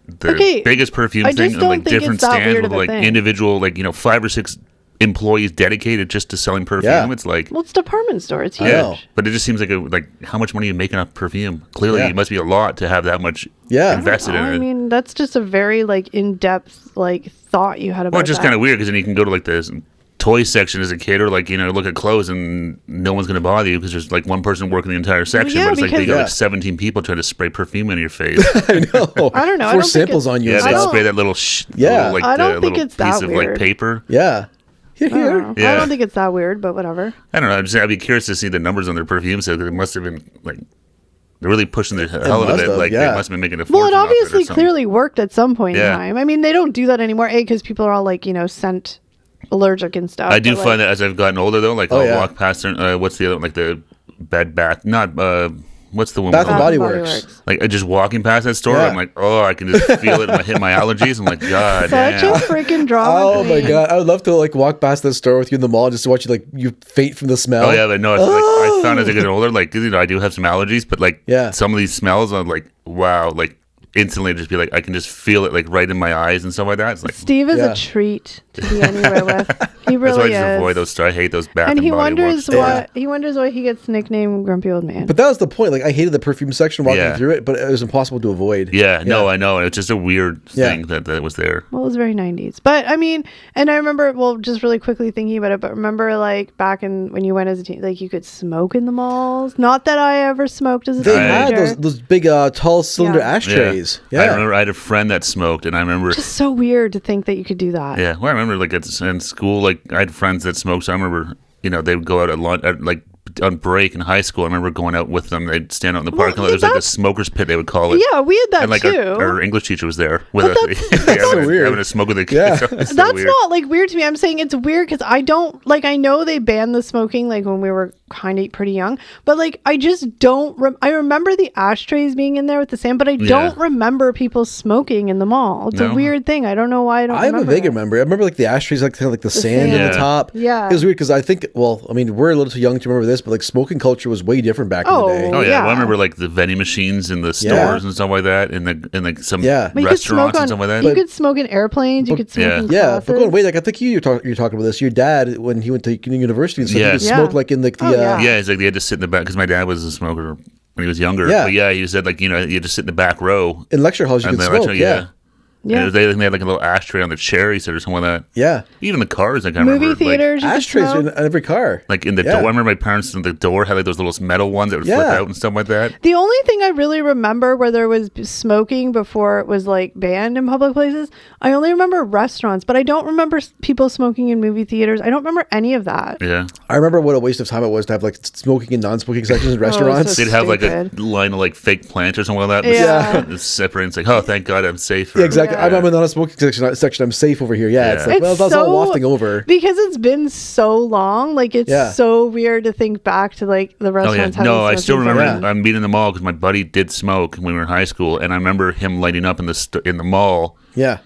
the biggest perfume thing and like different stands with like individual like 5 or 6 employees dedicated just to selling perfume. It's like it's a department store. It's huge. Yeah, but it just seems like how much money are you making off perfume? Clearly, it must be a lot to have that much invested in it. I mean, that's just a very like in-depth like thought you had about. Well, it's just kind of weird because then you can go to like this toy section as a kid, or like look at clothes and no one's going to bother you because there's like one person working the entire section, but it's like they got like 17 people trying to spray perfume in your face. I know. I don't know. 4 samples on you. Yeah, they spray that little like I don't think it's piece that of weird. like paper. Yeah. I don't think it's that weird, but whatever. I don't know. I'd be curious to see the numbers on their perfume. So it must have been like they're really pushing the hell out of it. Like they must have been making a fortune. Well, it obviously clearly worked at some point in time. I mean, they don't do that anymore. Because people are all like scent allergic and stuff. I do find that as I've gotten older though, like I'll walk past there. What's the other one? Like the Bed Bath? Not what's the one? Bath and Body Works. Like just walking past that store, I'm like, I can just feel it. Hit my allergies. I'm like, God, such a freaking drama. Oh my god, I would love to like walk past that store with you in the mall just to watch you like you faint from the smell. Oh yeah, but no, it's like I found as I get older, like I do have some allergies, but like some of these smells, I'm like, wow, like instantly just be like, I can just feel it like right in my eyes and stuff like that. It's like Steve is a treat to be anywhere with. He really that's why I is. just avoid those. I hate those bath and and he body wonders works. he wonders why he gets nicknamed Grumpy Old Man. But that was the point. Like I hated the perfume section walking through it, but it was impossible to avoid. No, I know. It's just a weird thing that was there. Well, it was very 90s. But I mean, and I remember, well, just really quickly thinking about it, but remember like back in when you went as a teen, like you could smoke in the malls. Not that I ever smoked as a teenager. They had those big tall cylinder ashtrays. Yeah. I remember I had a friend that smoked, and I remember just so weird to think that you could do that. Yeah, well, I remember like in school, like I had friends that smoked. So I remember, they would go out at lunch, like on break in high school. I remember going out with them. They'd stand out in the parking lot. There's like a smoker's pit, they would call it. Yeah, we had that and, like, too. Our English teacher was there with us. That's so weird. Having a smoke with the kids. Yeah. That's not like weird to me. I'm saying it's weird because I don't like. I know they banned the smoking like when we were kind of pretty young, but like I just don't. I remember the ashtrays being in there with the sand, but I don't remember people smoking in the mall. It's a weird thing. I don't know why I don't. I have a vague memory. I remember like the ashtrays, like kind of like the sand on the top. Yeah, it was weird because I think. Well, I mean, we're a little too young to remember this, but like smoking culture was way different back in the day. Oh yeah, well, I remember like the vending machines in the stores and stuff like that, and like some restaurants and stuff like that. You could smoke in airplanes. You could smoke in classes. But going away, like I think you're talking about this. Your dad, when he went to university and stuff, he would smoke like in like the it's like they had to sit in the back because my dad was a smoker when he was younger. But he said like you had to sit in the back row in lecture halls. You could smoke. Yeah, they had like a little ashtray on the chair, he said, or something like that. Yeah, even the cars. Like I movie remember, theaters, like, ashtrays in every car. Like in the door. I remember my parents in the door had like those little metal ones that would flip out and stuff like that. The only thing I really remember where there was smoking before it was like banned in public places, I only remember restaurants, but I don't remember people smoking in movie theaters. I don't remember any of that. Yeah, I remember what a waste of time it was to have like smoking and non-smoking sections in restaurants. They'd have like a line of like fake plants or something like that. Yeah, separating. It's like, oh, thank God, I'm safe. Yeah, exactly. I remember non-smoking section. I'm safe over here. Yeah, it's like, well, that's all wafting over because it's been so long. Like it's so weird to think back to like the restaurants. No, I still remember I'm being in the mall because my buddy did smoke when we were in high school, and I remember him lighting up in the mall. Yeah.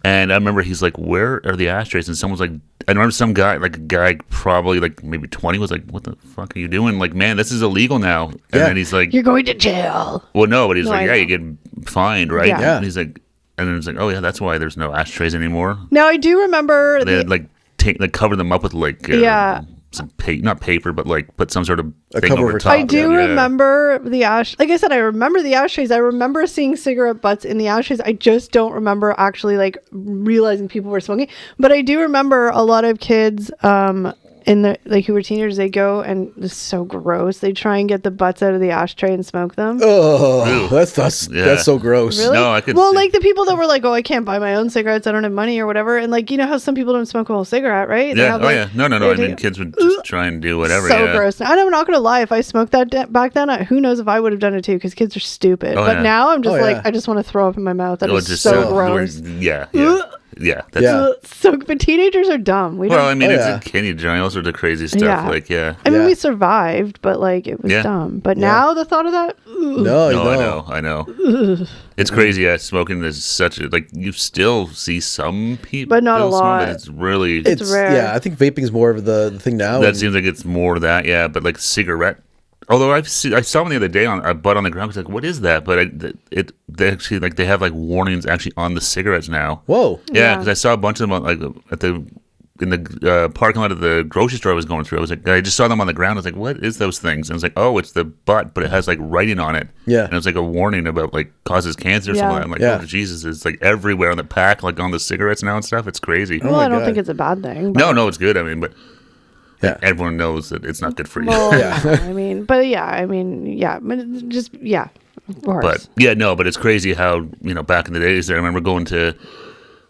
And I remember he's like, "Where are the ashtrays?" And someone's like, I remember some guy, like a guy probably like maybe 20, was like, "What the fuck are you doing? Like, man, this is illegal now." And then he's like, "You're going to jail." Well, no, but he's like, "Yeah, you get fined, right?" Yeah. And he's like, and then it's like, "Oh yeah, that's why there's no ashtrays anymore." Now I do remember they had like cover them up with like some not paper, but like put some sort of thing over top. I do remember the ash. Like I said, I remember the ashtrays. I remember seeing cigarette butts in the ashtrays. I just don't remember actually like realizing people were smoking. But I do remember a lot of kids in the like who were teenagers. They go and this is so gross. They try and get the butts out of the ashtray and smoke them. Oh, that's so gross. Really? No, I could. Well, like the people that were like, "Oh, I can't buy my own cigarettes. I don't have money or whatever." And like you know how some people don't smoke a whole cigarette, right? Yeah. No. I mean, kids would just try and do whatever. So gross. And I'm not gonna lie. If I smoked that back then, who knows if I would have done it too? Because kids are stupid. But now I'm just like, I just want to throw up in my mouth. That is so gross. Yeah. But teenagers are dumb. It's a kid. All sorts of crazy stuff. I mean, we survived, but like it was dumb. But now the thought of that. I know. It's crazy. Yeah, smoking is such a like. You still see some people, but not a lot. But it's rare. Yeah, I think vaping is more of the thing now. That seems like it's more that. Yeah, but like cigarette. Although I saw one the other day on a butt on the ground. I was like, "What is that?" But they actually like they have like warnings actually on the cigarettes now. Whoa! Yeah, because I saw a bunch of them like in the parking lot of the grocery store I was going through. I was like, I just saw them on the ground. I was like, "What is those things?" And I was like, "Oh, it's the butt, but it has like writing on it." Yeah, and it's like a warning about like causes cancer or something. I'm like, "Oh Jesus!" It's like everywhere on the pack, like on the cigarettes now and stuff. It's crazy. Well, I don't think it's a bad thing. No, it's good. I mean, but. Yeah. Everyone knows that it's not good for you. Well, of course. But it's crazy how, back in the days there, I remember going to,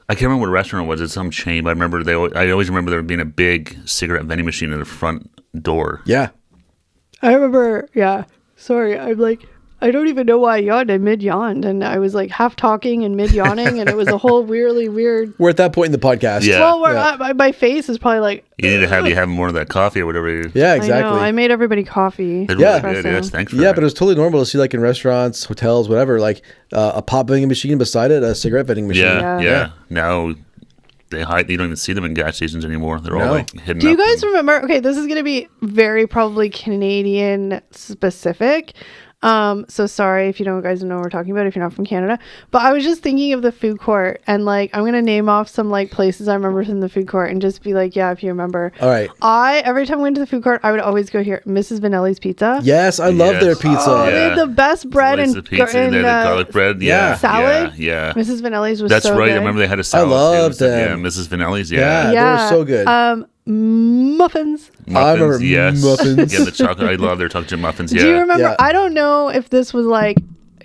I can't remember what restaurant it was, it's some chain, but I remember I always remember there being a big cigarette vending machine in the front door. Yeah. I remember, sorry, I'm like, I don't even know why I yawned. I mid-yawned, and I was like half talking and mid-yawning, and it was a whole weirdly weird... We're at that point in the podcast. Yeah. Well, my face is probably like... You need to have you having more of that coffee or whatever. Yeah, exactly. I know. I made everybody coffee. Really good. Yes, thanks for that. But it was totally normal to see like in restaurants, hotels, whatever, like a pop vending machine beside it, a cigarette vending machine. Yeah. Now... You don't even see them in gas stations anymore. They're all like hidden. Do you guys remember? Okay, this is going to be very probably Canadian specific. So sorry if you don't guys know what we're talking about if you're not from Canada. But I was just thinking of the food court, and like I'm gonna name off some like places I remember from the food court, and just be like, yeah, if you remember. All right. Every time I went to the food court, I would always go here, Mrs. Vanelli's Pizza. Yes, I love their pizza. Oh, they had the best bread and the pizza and the garlic bread. Yeah. Salad. Yeah. Mrs. Vanelli's was That's so right. good. I remember they had a salad. I loved them. Yeah, Mrs. Vanelli's. Yeah, they were so good. Muffins. I remember muffins. Yeah, the chocolate. I love their chocolate chip muffins. Yeah. Do you remember? Yeah. I don't know if this was like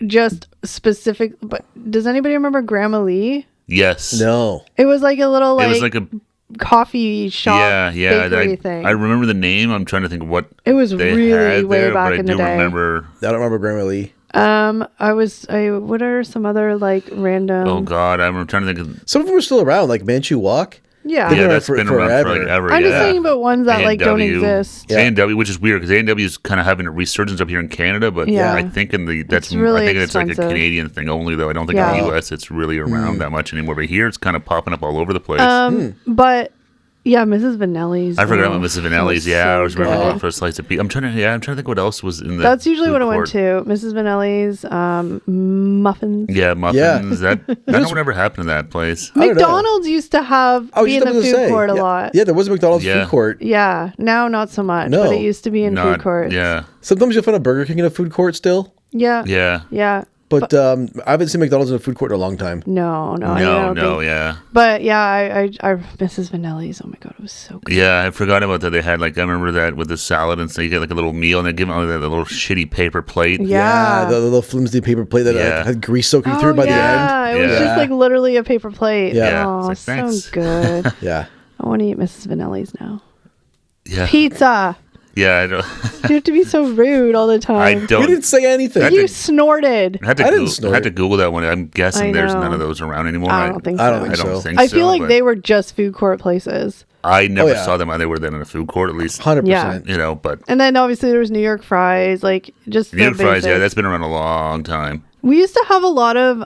just specific, but does anybody remember Grandma Lee? Yes. No. It was like a little like, it was like a coffee shop bakery thing. I remember the name. I'm trying to think of what it was really way there, back in the day. I don't remember Grandma Lee. What are some other like random? Oh God, I'm trying to think of. Some of them are still around, like Manchu Walk. Yeah, that's been around for like ever. I'm just thinking about ones that like don't exist. A&W, which is weird because A&W is kind of having a resurgence up here in Canada, but I think it's like a Canadian thing only, though. I don't think in the US it's really around that much anymore. But here it's kind of popping up all over the place. But yeah, Mrs. Vanelli's. I forgot about Mrs. Vanelli's. Yeah, I was remembering going for a slice of pizza. I'm trying to think what else was in the. That's usually what I went to. Mrs. Vanelli's, muffins. Yeah, muffins. Yeah. I don't know whatever happened to that place. McDonald's used to be in the food court a lot. Yeah, there was a McDonald's food court. Yeah, now not so much, but it used to be in food courts. Yeah. Sometimes you'll find a Burger King in a food court still. Yeah. Yeah. Yeah. But I haven't seen McDonald's in a food court in a long time. No, yeah. But yeah, I Mrs. Vanelli's. Oh my God, it was so good. Yeah, I forgot about that. They had I remember that with the salad, and so you get like a little meal, and they give them that little shitty paper plate. Yeah, the little flimsy paper plate that had grease soaking through by the end. Yeah, it was just like literally a paper plate. Yeah, oh, so good. Yeah, I want to eat Mrs. Vanelli's now. Yeah, pizza. Yeah, I don't. You have to be so rude all the time. I don't. We didn't say anything. You snorted. I didn't snort. I had to Google that one. I'm guessing there's none of those around anymore. I don't think so. I don't think so. I feel like they were just food court places. I never saw them. They were then in a food court, at least 100%. But and then obviously there was New York fries, like just New York fries. Yeah, that's been around a long time. We used to have a lot of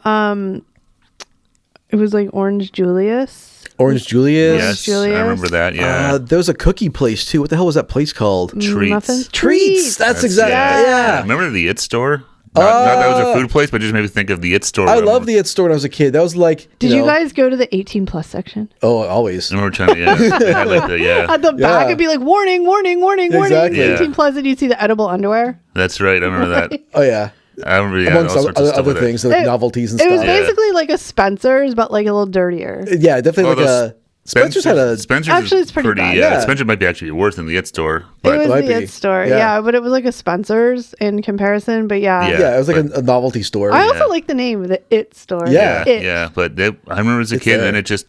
it was like Orange Julius. Yes, I remember that. Yeah, there was a cookie place too. What the hell was that place called? Treats. That's exactly. Yeah. Remember the It Store? Not that was a food place, but just made me think of the It Store. I love the It Store when I was a kid. That was like. Did you guys go to the 18+ section? Oh, always. I remember trying to. At the back, it'd be like warning, warning, warning, warning. 18+, and you'd see the edible underwear. That's right. I remember that. Oh yeah. I remember, amongst other things, like novelties and stuff. It was basically like a Spencer's, but like a little dirtier. Yeah, definitely like a. Spencer's had a. Spencer's it's pretty bad. Yeah, Spencer might be actually worse than the It Store. But it was the It Store, but it was like a Spencer's in comparison. But yeah, it was like a novelty store. I also like the name, the It Store. Yeah, but I remember as a kid, and it just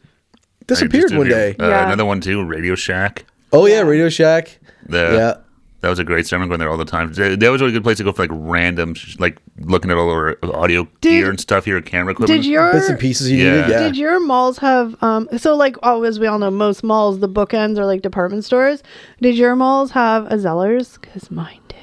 disappeared one day. Another one too, Radio Shack. Oh yeah, Radio Shack. That was a great store. I remember going there all the time. That was a really good place to go for like random, like looking at all our audio gear and stuff here, camera equipment. Did your bits and pieces you needed? Yeah. Did your malls have so like as we all know, most malls the bookends are like department stores. Did your malls have a Zellers? Because mine did.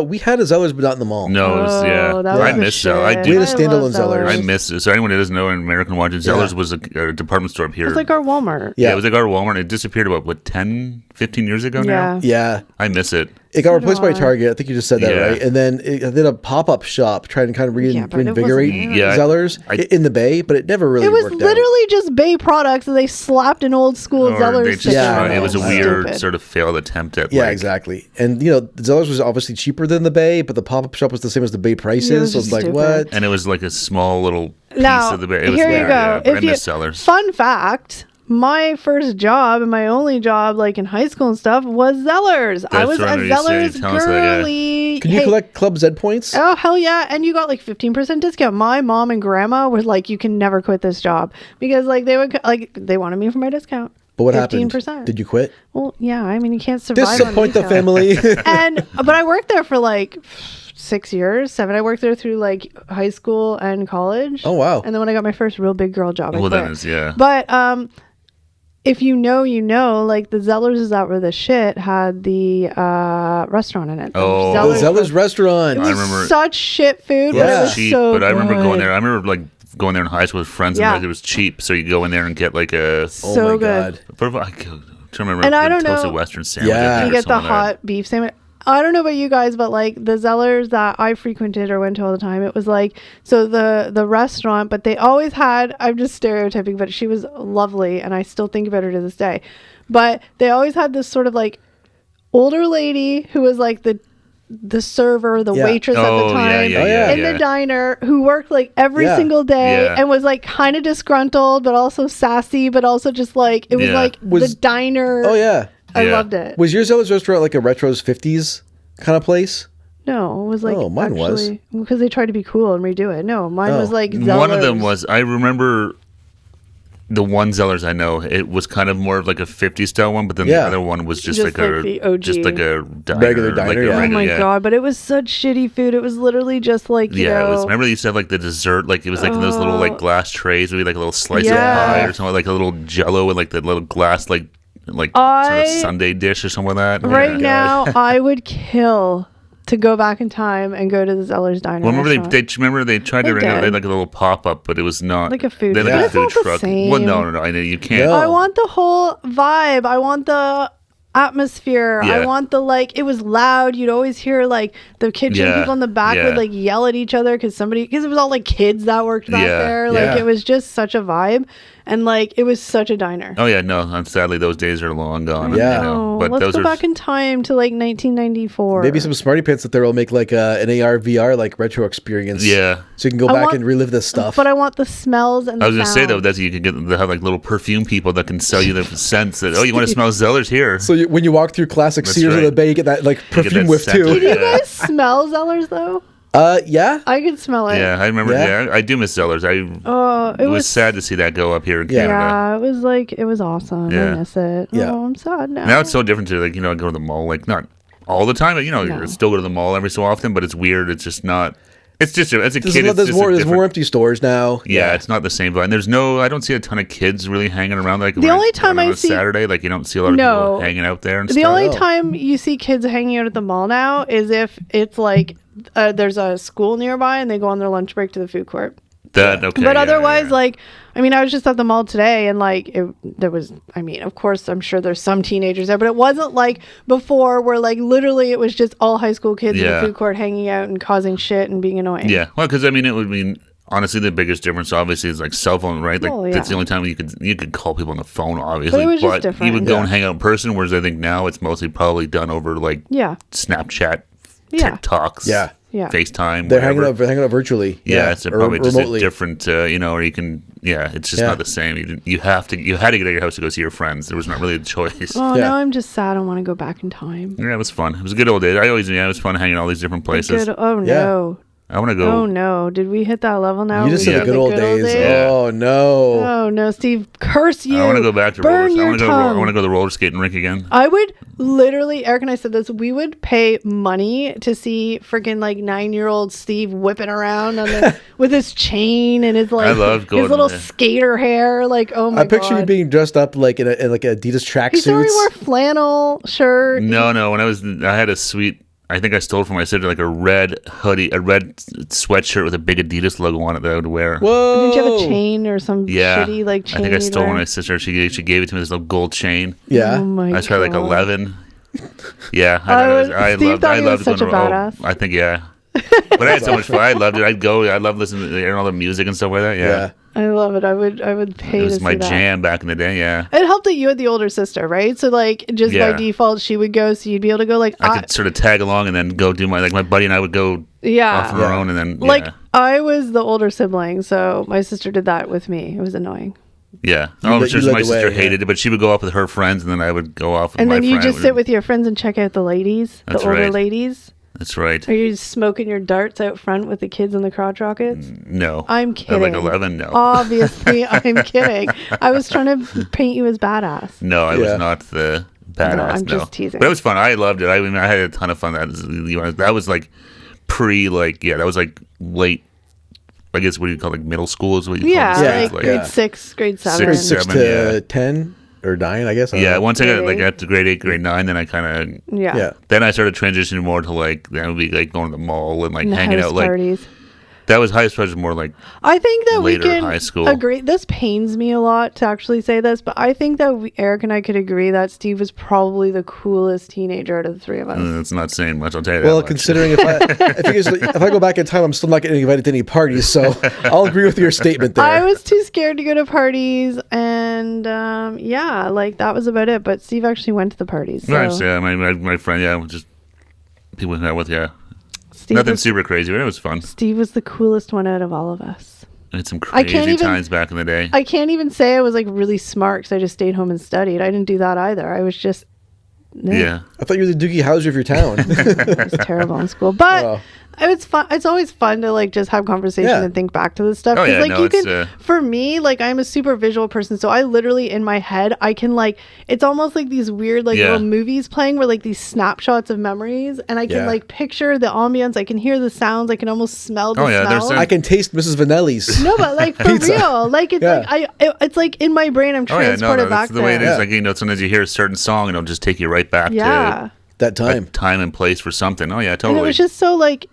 We had a Zellers, but not in the mall. No, it was, I miss Zellers. We had a standalone Zellers. I miss it. So anyone that doesn't know, in American watching, Zellers was a department store up here. It was like our Walmart. Yeah, it was like our Walmart. It disappeared about 10, 15 years ago now. Yeah. I miss it. It got replaced by Target. I think you just said that, right? And then it did a pop-up shop trying to kind of reinvigorate Zellers in the Bay, but it never really worked out. It was literally just Bay products, and they slapped an old school Zellers sticker on it. It was a weird sort of failed attempt at exactly. And, Zellers was obviously cheaper than the Bay, but the pop-up shop was the same as the Bay prices, so it's like, what? And it was like a small little piece of the Bay. It was here you go. I miss Zellers. Fun fact. My first job and my only job, like in high school and stuff, was Zellers. I was a Zellers girly. Can you collect Club Z points? Oh, hell yeah. And you got like 15% discount. My mom and grandma were like, you can never quit this job. Because like they wanted me for my discount. But what 15%. Happened? Did you quit? Well, yeah. I mean, you can't survive Disappoint the family. But I worked there for like 6 years, 7. I worked there through like high school and college. Oh, wow. And then when I got my first real big girl job, I quit. That is, But, if you know, like the Zellers is out where the shit had the restaurant in it. Oh, the Zellers restaurant. It was such shit food, but it was cheap, so but I remember good. going there. I remember like going there in high school with friends, and it was cheap, so you go in there and get like a so good. I remember and I don't know, toasted Western sandwich. You get the hot beef sandwich. I don't know about you guys, but like the Zellers that I frequented or went to all the time, it was like, so the restaurant, but they always had, I'm just stereotyping, but she was lovely and I still think about her to this day. But they always had this sort of like older lady who was like the server, the waitress at the time in the diner, who worked like every single day and was like kind of disgruntled, but also sassy, but also just like, it was like the diner. Oh, yeah. I loved it. Was your Zeller's restaurant like a retro's 50s kind of place? No, it was like mine was. Because they tried to be cool and redo it. No, mine was like Zellers. One of them was, I remember the one Zellers I know, it was kind of more of like a 50s style one, but then the other one was just like the OG. just like a diner, regular diner. Oh my god! But it was such shitty food. It was literally just like you know. It was. Remember, they used to have like the dessert, like it was like in those little like glass trays, maybe like a little slice of pie or something, like a little Jello and like the little glass like sort of Sunday dish or something like that. Right now, I would kill to go back in time and go to the Zellers Diner. Well, remember they tried to ring out, they had like a little pop up, but it was not like a food. They had like a food truck. Well, no, I know you can't. I want the whole vibe. I want the atmosphere. I want the like. It was loud. You'd always hear like the kitchen people in the back would like yell at each other because it was all like kids that worked back there. Like it was just such a vibe. And like it was such a diner. Oh yeah, no. Sadly, those days are long gone. Yeah, but let's go back in time to like 1994. Maybe some smarty pants that there will make like an AR VR like retro experience. Yeah, so you can go back and relive this stuff. But I want the smells and. I was gonna say though, that's you can get they have like little perfume people that can sell you the scents that you want to smell Zellers here. So when you walk through classic Sears of the Bay, you get that like perfume whiff too. Did you guys smell Zellers though? Yeah. I could smell it. Yeah, I remember. Yeah, I do miss Zellers. It was sad to see that go up here in Canada. Yeah, it was awesome. I miss it. Yeah. Oh, I'm sad now. Now it's so different to like, go to the mall, like not all the time, but you still go to the mall every so often, but it's weird. It's just not. It's just as a kid. There's more empty stores now. Yeah, it's not the same. And I don't see a ton of kids really hanging around. Like the only time I see Saturday, like you don't see a lot of people hanging out there. And the only time you see kids hanging out at the mall now is if it's like there's a school nearby and they go on their lunch break to the food court. But otherwise, like, I mean, I was just at the mall today and like there was, I mean, of course, I'm sure there's some teenagers there, but it wasn't like before where like literally it was just all high school kids in the food court hanging out and causing shit and being annoying. Yeah, well, because I mean, it would mean honestly the biggest difference obviously is like cell phone, right? Like that's the only time you could call people on the phone, obviously. But it was just different. You would go and hang out in person, whereas I think now it's mostly probably done over like Snapchat, TikToks. FaceTime. They're hanging out virtually. Yeah, it's probably just a different, or you can. Yeah, it's just not the same. You had to get out of your house to go see your friends. There was not really a choice. Oh, now I'm just sad. I want to go back in time. Yeah, it was fun. It was a good old day. It was fun hanging all these different places. No. I want to go. Oh no! Did we hit that level now? You just said the good old days. Oh no! Oh no, Steve! Curse you! I want to go back to Burn roller. your tongue. I want to go to the roller skating rink again. I would literally, Eric and I said this. We would pay money to see freaking like 9-year-old Steve whipping around on with his chain and his like his little skater hair. Like, oh my god! I picture you being dressed up like in like Adidas tracksuits. He wore flannel shirt. No. When I had a sweet. I think I stole from my sister like a red hoodie, a red sweatshirt with a big Adidas logo on it that I would wear. Whoa! Did you have a chain or some shitty like chain? I think I stole from my sister. She gave it to me, this little gold chain. Yeah. Oh my god! I was probably like 11. Yeah, I loved such a badass. I think but I had so much fun. I loved it. I loved listening to hearing all the music and stuff like that. Yeah. I love it. I would pay to see that. It was my jam back in the day, yeah. It helped that you had the older sister, right? So like just by default she would go, so you'd be able to go like I could sort of tag along and then go do my buddy and I would go off on our own and then like I was the older sibling, so my sister did that with me. It was annoying. Yeah. My sister hated it, but she would go off with her friends and then I would go off with my friend. And then you just sit with your friends and check out the ladies, the older ladies. That's right. Are you smoking your darts out front with the kids in the crotch rockets? No. I'm kidding. At like 11, no. Obviously, I'm kidding. I was trying to paint you as badass. No, I was not the badass. No, I'm just teasing. But it was fun. I loved it. I mean, I had a ton of fun. That was like that was like late, I guess, what do you call it, like middle school is what you call it? Like grade 6, grade 7. Grade 6 to 10. Or 9, I guess. Once I got got to grade 8, grade 9, then I kind of then I started transitioning more to like then would be like going to the mall and like hanging out parties. That was high school, more like I think that later we can high school. agree. This pains me a lot to actually say this, but I think that Eric and I could agree that Steve was probably the coolest teenager out of the three of us. It's not saying much, I'll tell you that. Well, much. considering if I go back in time, I'm still not getting invited to any parties, so I'll agree with your statement there. I was too scared to go to parties, and like that was about it. But Steve actually went to the parties. So. Nice, yeah. My friend, just people hang out with, Nothing super crazy, but it was fun. Steve was the coolest one out of all of us. I had some crazy times back in the day. I can't even say I was like really smart because I just stayed home and studied. I didn't do that either. I was just... Yeah. I thought you were the Doogie Howser of your town. It was terrible in school. But it's fun. It's always fun to like just have conversation and think back to this stuff. Oh, yeah, like you can, for me, like I'm a super visual person. So I literally in my head, I can like, it's almost like these weird like little movies playing where like these snapshots of memories. And I can like picture the ambience. I can hear the sounds. I can almost smell the smells. I can taste Mrs. Vanelli's. No, but like for real. Like it's like, it's like in my brain, I'm transported back there. That's the way it is. Like, sometimes you hear a certain song and it'll just take you right back to that time and place for something. Oh yeah, totally. And it was just so like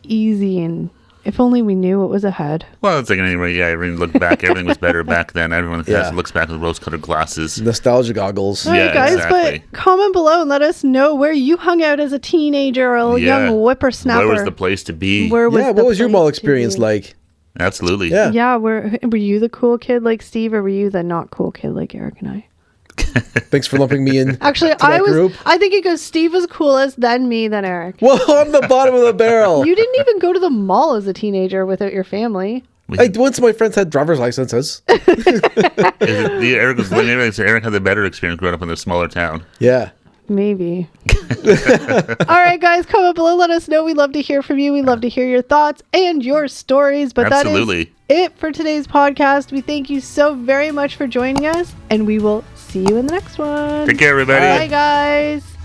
easy, and if only we knew what was ahead. Well, it's like anyway, everything looked back. Everything was better back then. Everyone looks back with rose-colored glasses, nostalgia goggles. All right, guys, exactly. But comment below and let us know where you hung out as a teenager or a young whippersnapper. Where was the place to be? What was your mall experience like? Absolutely. Yeah. Were you the cool kid like Steve, or were you the not cool kid like Eric and I? Thanks for lumping me in. Actually, I think it goes Steve was coolest, then me, then Eric. Well, I'm the bottom of the barrel. You didn't even go to the mall as a teenager without your family. Once my friends had driver's licenses. Eric had the better experience growing up in a smaller town. Yeah. Maybe. All right, guys, comment below. Let us know. We love to hear from you. We love to hear your thoughts and your stories. But that is it for today's podcast. We thank you so very much for joining us, and we will see you in the next one. Take care, everybody. Bye, guys.